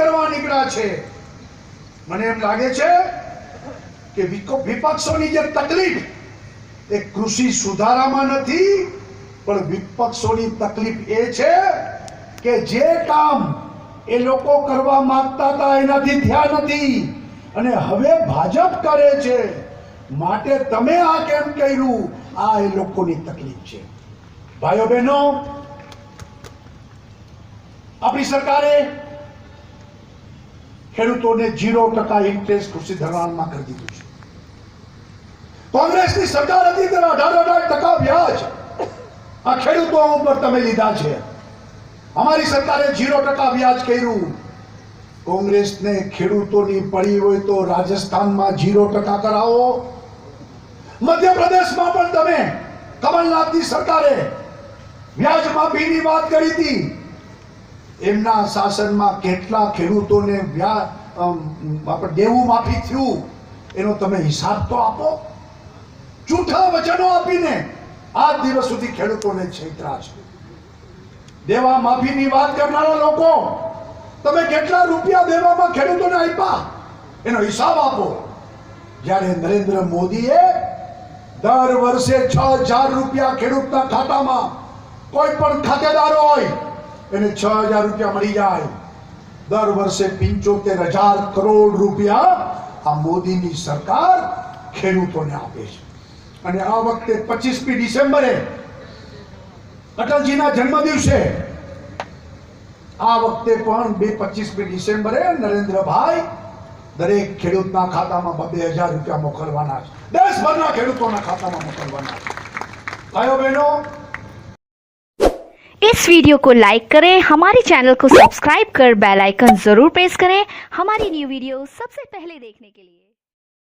કરવા નીકળ્યા છે। મને એમ લાગે છે કે વિપક્ષોની જે તકલીફ એ કૃષિ સુધારામાં નથી, પણ વિપક્ષોની તકલીફ એ છે કે જે કામ એ લોકો કરવા માંગતા હતા એનાથી થયા નથી અને હવે ભાજપ કરે છે, માટે તમે આ કેમ કર્યું, આ એ લોકોની તકલીફ છે। ભાઈઓ બહેનો, આપણી સરકારે ખેડૂતોને 0% ઇન્ટરેસ્ટ કૃષિ ધિરાણમાં કરી દીધું છે। કોંગ્રેસની સરકાર હતી ત્યારે 18% વ્યાજ આ ખેડૂતો ઉપર તમે લીધા છે। અમારી સરકારે 0% વ્યાજ કર્યું। કોંગ્રેસને ખેડૂતોની પડી હોય તો રાજસ્થાનમાં 0% કરાવો। મધ્યપ્રદેશમાં પણ તમે કમલનાથની સરકારે વ્યાજ માફીની વાત કરી હતી। એમના શાસનમાં કેટલા ખેડૂતોને દેવું માફી થયું એનો તમે હિસાબ તો આપો। જૂઠા વચનો આપીને આજ દિવસ સુધી ખેડૂતોને છેતરા છે। દેવા માફીની વાત કરનારા લોકો, તમે કેટલા રૂપિયા દેવામાં ખેડૂતોને આપ્યા એનો હિસાબ આપો। જ્યારે નરેન્દ્ર મોદીએ દર વર્ષે 6,000 રૂપિયા ખેડૂતના ખાતામાં, કોઈ પણ ખાતેદાર હોય એને 6,000 રૂપિયા મળી જાય। દર વર્ષે 75,000 કરોડ રૂપિયા આ મોદીની સરકાર ખેડૂતોને આપે છે। અને આ વખતે 25મી ડિસેમ્બરે અટલજીના જન્મ દિવસે આ વખતે પણ 25મી ડિસેમ્બરે નરેન્દ્રભાઈ દરેક ખેડૂતના ખાતામાં 2,000 રૂપિયા મોકલવાના છે। દેશભરના ખેડૂતોના ખાતામાં મોકલવાના છે। ભાઈઓ બહેનો, इस वीडियो को लाइक करें, हमारे चैनल को सब्सक्राइब कर बेल आइकन जरूर प्रेस करें हमारी न्यू वीडियो सबसे पहले देखने के लिए।